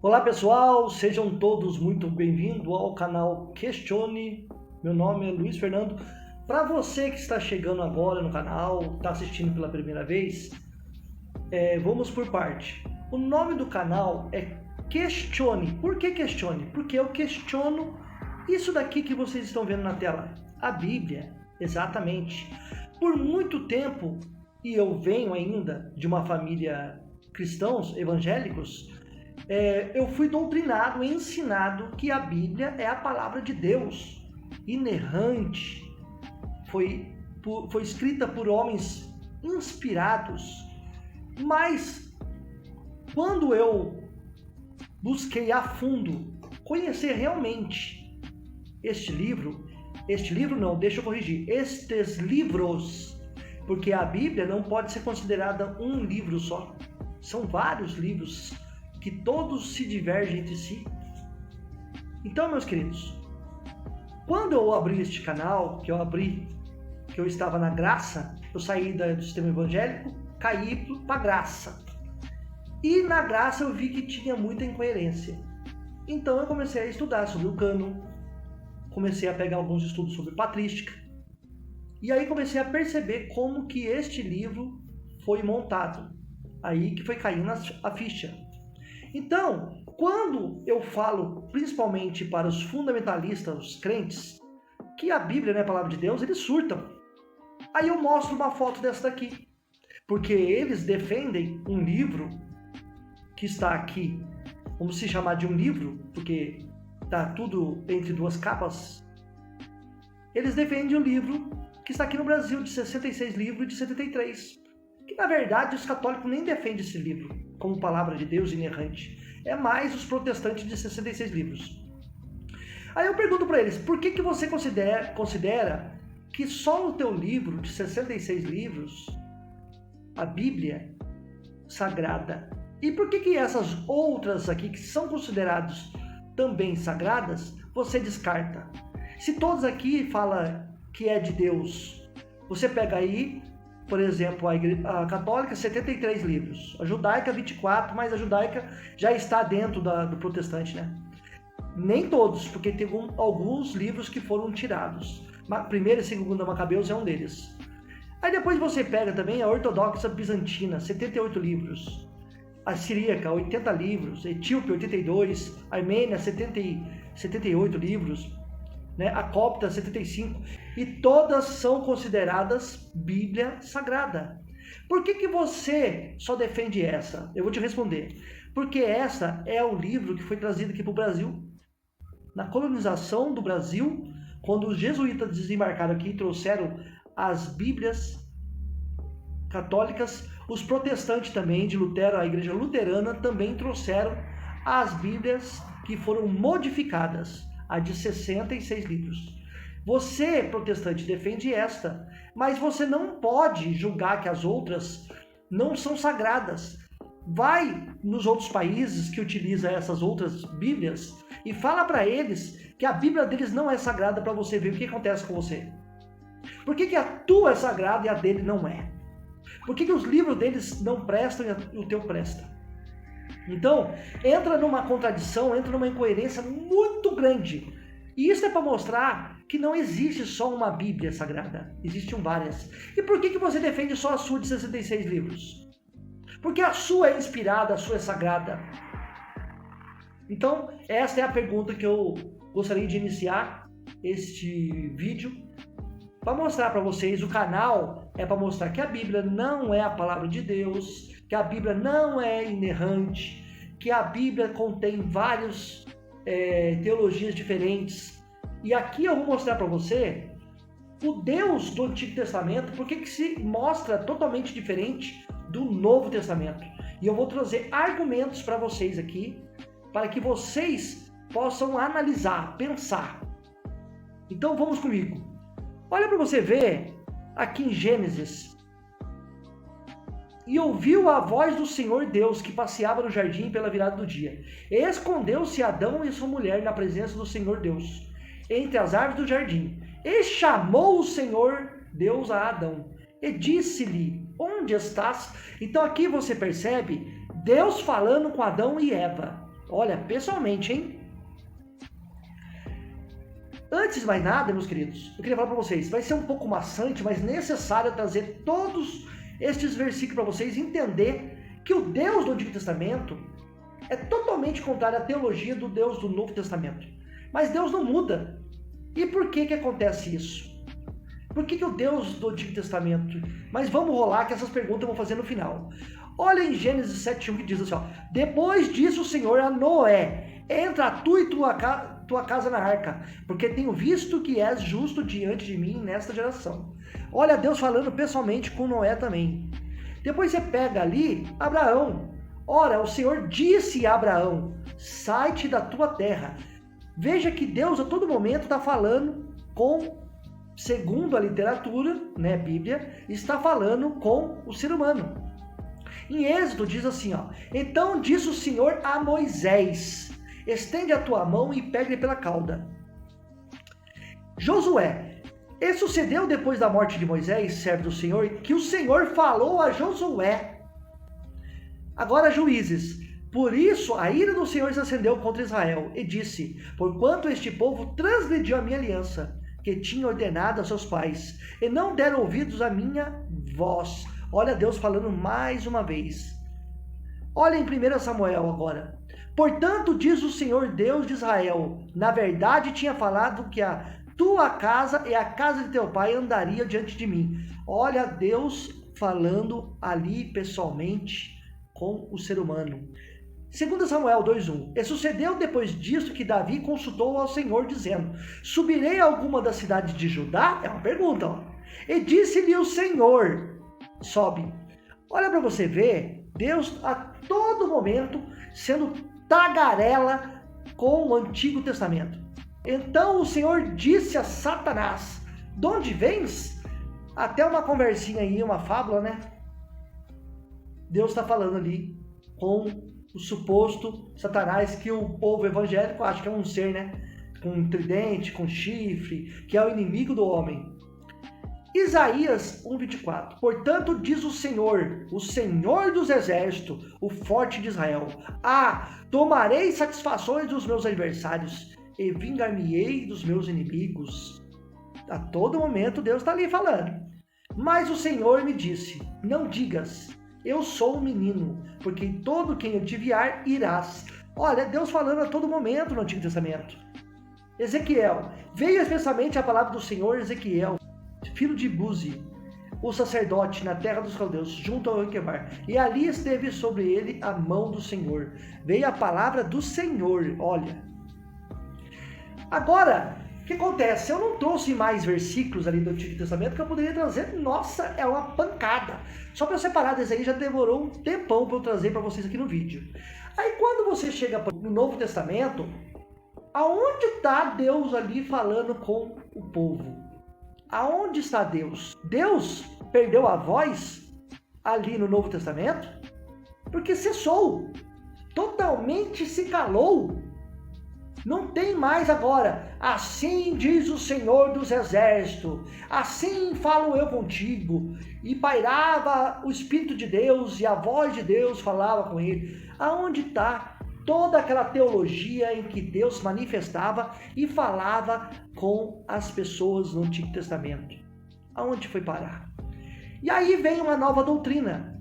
Olá pessoal, sejam todos muito bem-vindos ao canal Questione. Meu nome é Luiz Fernando. Para você que está chegando agora no canal, está assistindo pela primeira vez, vamos por parte. O nome do canal é Questione. Por que Questione? Porque eu questiono isso daqui que vocês estão vendo na tela, a Bíblia, exatamente. Por muito tempo, e eu venho ainda de uma família cristãos, evangélicos, eu fui doutrinado, ensinado que a Bíblia é a palavra de Deus, inerrante, foi escrita por homens inspirados. Mas quando eu busquei a fundo conhecer realmente estes livros, porque a Bíblia não pode ser considerada um livro só, são vários livros que todos se divergem entre si. Então, meus queridos, quando eu abri este canal, que eu estava na graça, eu saí do sistema evangélico, caí para a graça. E na graça eu vi que tinha muita incoerência. Então eu comecei a estudar sobre o cânon, comecei a pegar alguns estudos sobre patrística, e aí comecei a perceber como que este livro foi montado. Aí que foi caindo a ficha. Então, quando eu falo, principalmente para os fundamentalistas, os crentes, que a Bíblia não é a palavra de Deus, eles surtam. Aí eu mostro uma foto dessa daqui, porque eles defendem um livro que está aqui, vamos se chamar de um livro, porque está tudo entre duas capas. Eles defendem um livro que está aqui no Brasil, de 66 livros e de 73. Que na verdade os católicos nem defendem esse livro como palavra de Deus inerrante. É mais os protestantes de 66 livros. Aí eu pergunto para eles, por que você considera que só o teu livro de 66 livros, a Bíblia Sagrada, e por que essas outras aqui que são consideradas também sagradas, você descarta? Se todos aqui falam que é de Deus, você pega aí, por exemplo, a católica, 73 livros, a judaica, 24, mas a judaica já está dentro do protestante, né? Nem todos, porque tem alguns livros que foram tirados. Primeira e segunda Macabeus é um deles. Aí depois você pega também a ortodoxa bizantina, 78 livros. A siríaca, 80 livros. Etíope, 82. Armênia, 78 livros. Né? A copta, 75. E todas são consideradas Bíblia Sagrada. Por que você só defende essa? Eu vou te responder. Porque essa é o livro que foi trazido aqui para o Brasil. Na colonização do Brasil, quando os jesuítas desembarcaram aqui e trouxeram as Bíblias católicas, os protestantes também, de Lutero, a igreja luterana, também trouxeram as Bíblias que foram modificadas, a de 66 livros. Você, protestante, defende esta, mas você não pode julgar que as outras não são sagradas. Vai nos outros países que utilizam essas outras Bíblias e fala para eles que a Bíblia deles não é sagrada, para você ver o que acontece com você. Por que a tua é sagrada e a dele não é? Por que os livros deles não prestam e o teu presta? Então, entra numa contradição, entra numa incoerência muito grande. E isso é para mostrar que não existe só uma Bíblia sagrada, existem várias. E por que você defende só a sua de 66 livros? Porque a sua é inspirada, a sua é sagrada. Então, essa é a pergunta que eu gostaria de iniciar este vídeo, para mostrar para vocês. O canal é para mostrar que a Bíblia não é a palavra de Deus, que a Bíblia não é inerrante, que a Bíblia contém várias teologias diferentes. E aqui eu vou mostrar para você o Deus do Antigo Testamento, porque que se mostra totalmente diferente do Novo Testamento. E eu vou trazer argumentos para vocês aqui, para que vocês possam analisar, pensar. Então vamos comigo. Olha para você ver aqui em Gênesis. E ouviu a voz do Senhor Deus que passeava no jardim pela virada do dia. Escondeu-se Adão e sua mulher na presença do Senhor Deus, entre as árvores do jardim. E chamou o Senhor Deus a Adão e disse-lhe: onde estás? Então aqui você percebe Deus falando com Adão e Eva. Olha, pessoalmente, hein? Antes de mais nada, meus queridos, eu queria falar para vocês, vai ser um pouco maçante, mas necessário trazer todos estes versículos para vocês entender que o Deus do Antigo Testamento é totalmente contrário à teologia do Deus do Novo Testamento. Mas Deus não muda. E por que acontece isso? Por que o Deus do Antigo Testamento? Mas vamos rolar que essas perguntas eu vou fazer no final. Olha em Gênesis 7:1 que diz assim, ó, depois disso o Senhor a Noé, entra tu e tua casa na arca, porque tenho visto que és justo diante de mim nesta geração. Olha Deus falando pessoalmente com Noé também. Depois você pega ali Abraão. Ora, o Senhor disse a Abraão, sai-te da tua terra. Veja que Deus a todo momento está falando com, segundo a literatura, né, Bíblia, está falando com o ser humano. Em Êxodo diz assim, ó, então disse o Senhor a Moisés, estende a tua mão e pegue-lhe pela cauda. Josué, e sucedeu depois da morte de Moisés, servo do Senhor, que o Senhor falou a Josué. Agora Juízes, por isso a ira do Senhor se acendeu contra Israel, e disse, porquanto este povo transgrediu a minha aliança, que tinha ordenado a seus pais, e não deram ouvidos à minha voz. Olha Deus falando mais uma vez. Olha em 1 Samuel agora. Portanto, diz o Senhor Deus de Israel, na verdade tinha falado que a tua casa e a casa de teu pai andaria diante de mim. Olha Deus falando ali pessoalmente com o ser humano. 2 Samuel 2:1. E sucedeu depois disso que Davi consultou ao Senhor, dizendo, subirei a alguma das cidades de Judá? É uma pergunta, ó. E disse-lhe o Senhor, sobe. Olha para você ver, Deus a todo momento sendo tagarela com o Antigo Testamento. Então o Senhor disse a Satanás, de onde vens? Até uma conversinha aí, uma fábula, né? Deus está falando ali com o suposto Satanás, que o povo evangélico acha que é um ser, né? Com um tridente, com chifre, que é o inimigo do homem. Isaías 1:24. Portanto, diz o Senhor dos exércitos, o forte de Israel, tomarei satisfações dos meus adversários e vingar-me-ei dos meus inimigos. A todo momento Deus está ali falando. Mas o Senhor me disse, não digas, eu sou um menino, porque em todo quem eu te enviar irás. Olha, Deus falando a todo momento no Antigo Testamento. Ezequiel, veio especialmente a palavra do Senhor Ezequiel, filho de Buzi, o sacerdote na terra dos caldeus, junto ao Quebar, e ali esteve sobre ele a mão do Senhor. Veio a palavra do Senhor, olha. Agora, o que acontece? Eu não trouxe mais versículos ali do Antigo Testamento que eu poderia trazer. Nossa, é uma pancada. Só para eu separar desse aí já demorou um tempão para eu trazer para vocês aqui no vídeo. Aí quando você chega no Novo Testamento, aonde está Deus ali falando com o povo? Aonde está Deus? Deus perdeu a voz ali no Novo Testamento? Porque cessou, totalmente se calou. Não tem mais agora, assim diz o Senhor dos Exércitos, assim falo eu contigo. E pairava o Espírito de Deus e a voz de Deus falava com ele. Aonde está toda aquela teologia em que Deus manifestava e falava com as pessoas no Antigo Testamento? Aonde foi parar? E aí vem uma nova doutrina,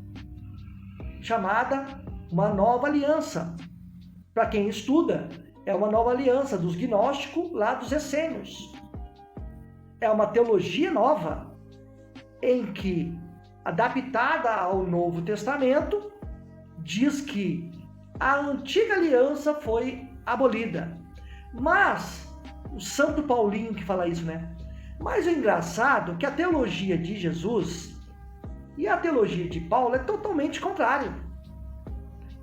chamada uma nova aliança. Para quem estuda, é uma nova aliança dos gnósticos lá dos essênios. É uma teologia nova, em que, adaptada ao Novo Testamento, diz que a antiga aliança foi abolida. Mas, o Santo Paulinho que fala isso, né? Mas o engraçado é que a teologia de Jesus e a teologia de Paulo é totalmente contrário.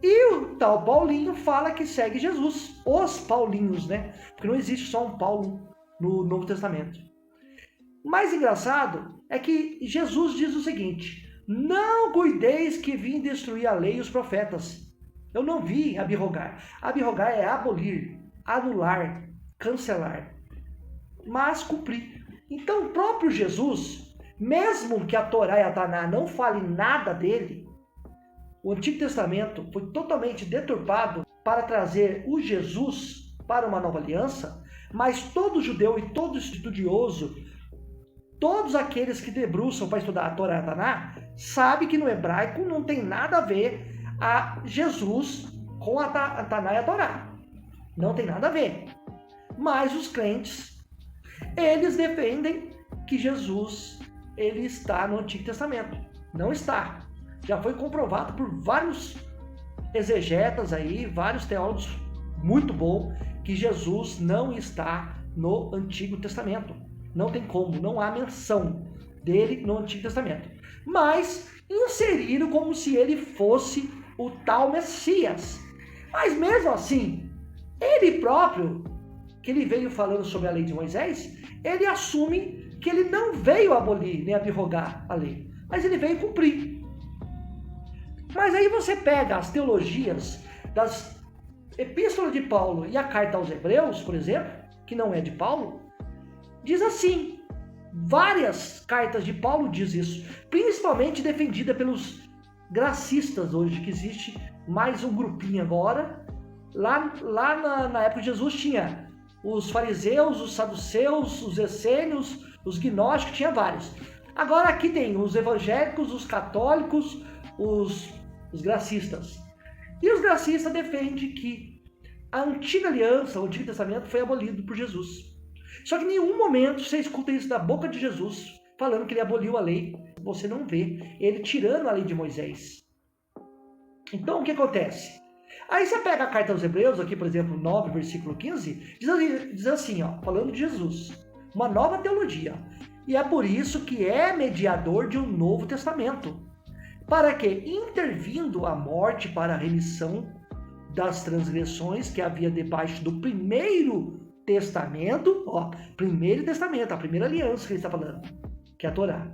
E o tal Paulinho fala que segue Jesus. Os Paulinhos, né? Porque não existe só um Paulo no Novo Testamento. O mais engraçado é que Jesus diz o seguinte: não cuideis que vim destruir a lei e os profetas. Eu não vi abrogar. Abrogar é abolir, anular, cancelar, mas cumprir. Então o próprio Jesus, mesmo que a Torá e a Taná não falem nada dele, o Antigo Testamento foi totalmente deturpado para trazer o Jesus para uma nova aliança, mas todo judeu e todo estudioso, todos aqueles que debruçam para estudar a Torá e a Taná, sabe que no hebraico não tem nada a ver a Jesus com a Taná e a Torá. Não tem nada a ver. Mas os crentes, eles defendem que Jesus, ele está no Antigo Testamento. Não está. Já foi comprovado por vários exegetas aí, vários teólogos muito bons, que Jesus não está no Antigo Testamento. Não tem como, não há menção dele no Antigo Testamento. Mas inseriram como se ele fosse o tal Messias. Mas mesmo assim, ele próprio, que ele veio falando sobre a lei de Moisés, ele assume que ele não veio abolir nem abrogar a lei, mas ele veio cumprir. Mas aí você pega as teologias das epístolas de Paulo e a carta aos Hebreus, por exemplo, que não é de Paulo, diz assim, várias cartas de Paulo diz isso, principalmente defendida pelos gracistas hoje, que existe mais um grupinho agora. Lá na época de Jesus tinha os fariseus, os saduceus, os essênios, os gnósticos, tinha vários. Agora aqui tem os evangélicos, os católicos, os gracistas. E os gracistas defendem que a antiga aliança, o Antigo Testamento, foi abolido por Jesus. Só que em nenhum momento você escuta isso da boca de Jesus, falando que ele aboliu a lei. Você não vê ele tirando a lei de Moisés. Então o que acontece? Aí você pega a carta aos Hebreus, aqui por exemplo, 9, versículo 15, diz assim, ó, falando de Jesus, uma nova teologia. E é por isso que é mediador de um novo testamento, para que, intervindo a morte para a remissão das transgressões que havia debaixo do primeiro testamento, ó, primeiro testamento, a primeira aliança que ele está falando, que é a Torá,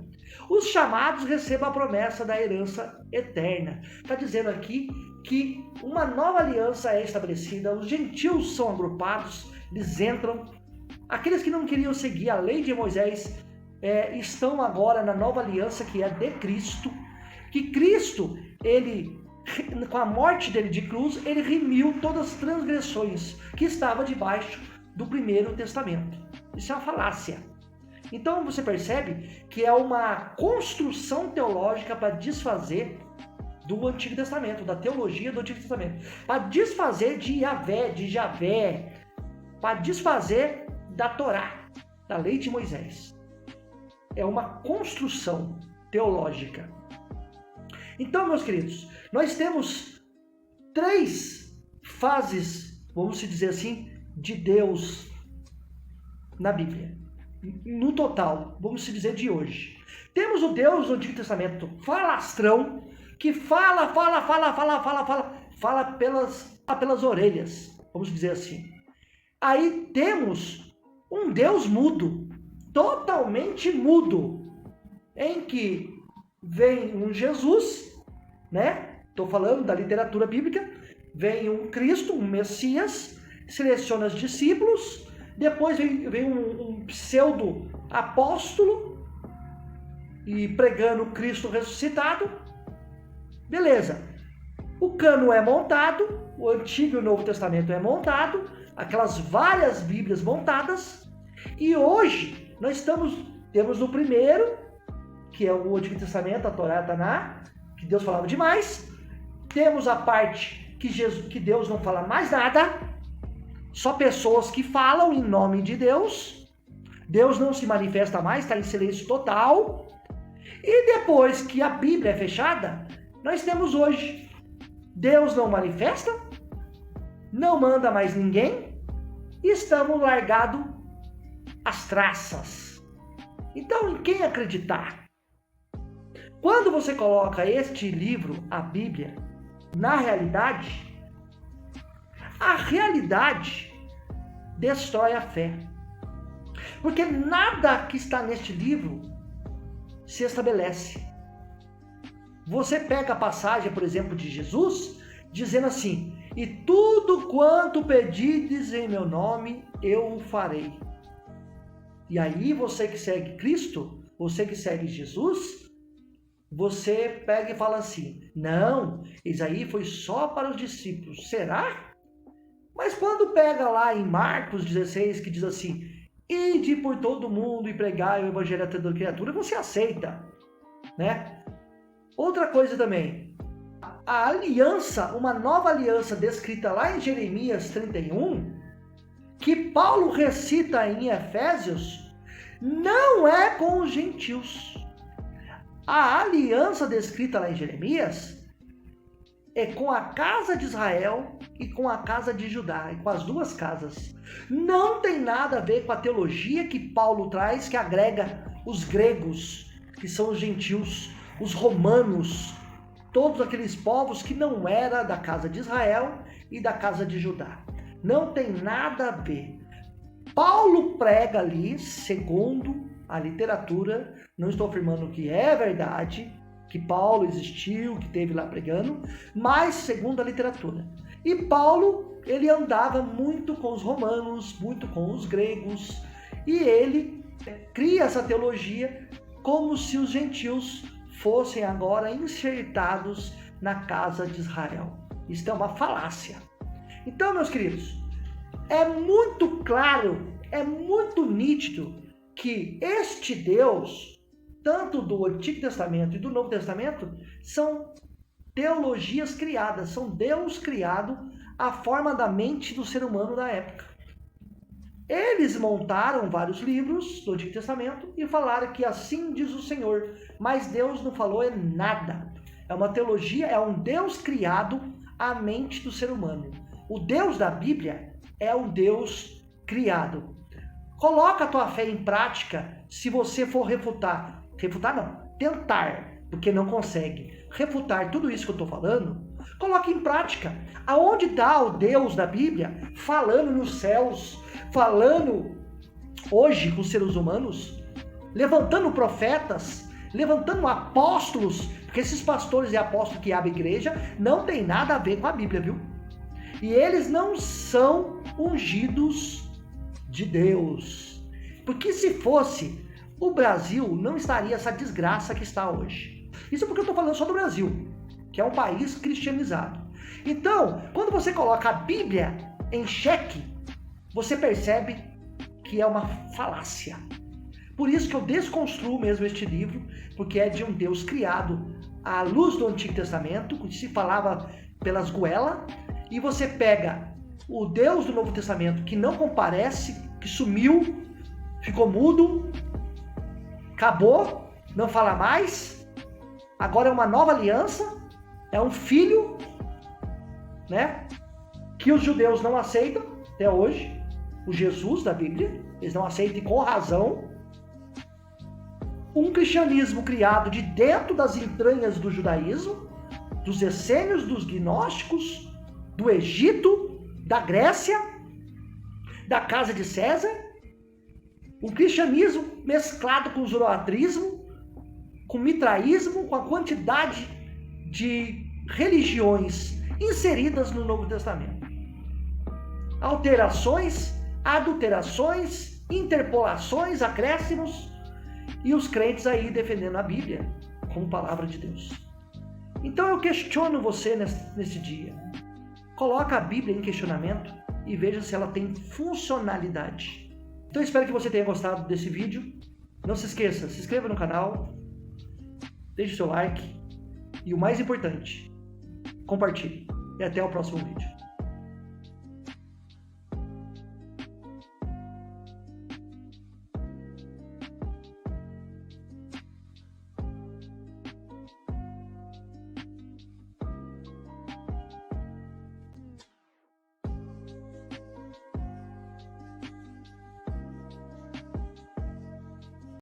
os chamados recebam a promessa da herança eterna. Está dizendo aqui que uma nova aliança é estabelecida, os gentios são agrupados, eles entram, aqueles que não queriam seguir a lei de Moisés estão agora na nova aliança que é de Cristo, que Cristo, ele, com a morte dele de cruz, ele remiu todas as transgressões que estavam debaixo do primeiro testamento. Isso é uma falácia. Então você percebe que é uma construção teológica para desfazer do Antigo Testamento, da teologia do Antigo Testamento, para desfazer de Yahvé, de Javé, para desfazer da Torá, da lei de Moisés. É uma construção teológica. Então, meus queridos, nós temos 3 fases, vamos dizer assim, de Deus na Bíblia. No total, vamos dizer de hoje. Temos o Deus do Antigo Testamento falastrão, que fala pelas orelhas, vamos dizer assim. Aí temos um Deus mudo, totalmente mudo, em que vem um Jesus, né? Estou falando da literatura bíblica, vem um Cristo, um Messias, seleciona os discípulos, depois vem um pseudo apóstolo e pregando Cristo ressuscitado. Beleza. O cano é montado, o Antigo e o Novo Testamento é montado, aquelas várias Bíblias montadas, e hoje nós temos no primeiro, que é o Antigo Testamento, a Torá e a Taná, que Deus falava demais. Temos a parte que Deus não fala mais nada, só pessoas que falam em nome de Deus. Deus não se manifesta mais, está em silêncio total. E depois que a Bíblia é fechada, nós temos hoje, Deus não manifesta, não manda mais ninguém, e estamos largados às traças. Então, em quem acreditar? Quando você coloca este livro, a Bíblia, na realidade, a realidade destrói a fé. Porque nada que está neste livro se estabelece. Você pega a passagem, por exemplo, de Jesus, dizendo assim: e tudo quanto pedides em meu nome, eu o farei. E aí você que segue Cristo, você que segue Jesus, você pega e fala assim: não, isso aí foi só para os discípulos. Será? Mas quando pega lá em Marcos 16, que diz assim, ide por todo mundo e pregai o evangelho a toda criatura, você aceita, né? Outra coisa também, a aliança, uma nova aliança descrita lá em Jeremias 31, que Paulo recita em Efésios, não é com os gentios. A aliança descrita lá em Jeremias é com a casa de Israel e com a casa de Judá, e com as duas casas. Não tem nada a ver com a teologia que Paulo traz, que agrega os gregos, que são os gentios, os romanos, todos aqueles povos que não eram da casa de Israel e da casa de Judá. Não tem nada a ver. Paulo prega ali, segundo a literatura, não estou afirmando que é verdade, que Paulo existiu, que esteve lá pregando, mas segundo a literatura. E Paulo, ele andava muito com os romanos, muito com os gregos, e ele cria essa teologia como se os gentios fossem agora enxertados na casa de Israel. Isso é uma falácia. Então, meus queridos, é muito claro, é muito nítido que este Deus, tanto do Antigo Testamento e do Novo Testamento, são teologias criadas, são Deus criado à forma da mente do ser humano da época. Eles montaram vários livros do Antigo Testamento e falaram que assim diz o Senhor, mas Deus não falou nada. É uma teologia, é um Deus criado à mente do ser humano. O Deus da Bíblia é um Deus criado. Coloca a tua fé em prática se você for refutar não, tentar, porque não consegue, refutar tudo isso que eu estou falando, coloque em prática. Aonde está o Deus da Bíblia falando nos céus, falando hoje com os seres humanos, levantando profetas, levantando apóstolos, porque esses pastores e apóstolos que abrem igreja não tem nada a ver com a Bíblia, viu? E eles não são ungidos de Deus. Porque se fosse, o Brasil não estaria essa desgraça que está hoje. Isso porque eu estou falando só do Brasil, que é um país cristianizado. Então, quando você coloca a Bíblia em xeque, você percebe que é uma falácia. Por isso que eu desconstruo mesmo este livro, porque é de um Deus criado à luz do Antigo Testamento, que se falava pelas goelas, e você pega o Deus do Novo Testamento que não comparece, que sumiu, ficou mudo, acabou, não fala mais, agora é uma nova aliança, é um filho, né, que os judeus não aceitam até hoje, o Jesus da Bíblia, eles não aceitam e com razão. Um cristianismo criado de dentro das entranhas do judaísmo, dos essênios, dos gnósticos, do Egito, da Grécia, da casa de César, um cristianismo mesclado com o zoroatrismo, com o mitraísmo, com a quantidade de religiões inseridas no Novo Testamento. Alterações, adulterações, interpolações, acréscimos, e os crentes aí defendendo a Bíblia como palavra de Deus. Então eu questiono você nesse dia. Coloca a Bíblia em questionamento e veja se ela tem funcionalidade. Então eu espero que você tenha gostado desse vídeo. Não se esqueça, se inscreva no canal, deixe o seu like e o mais importante, compartilhe. E até o próximo vídeo.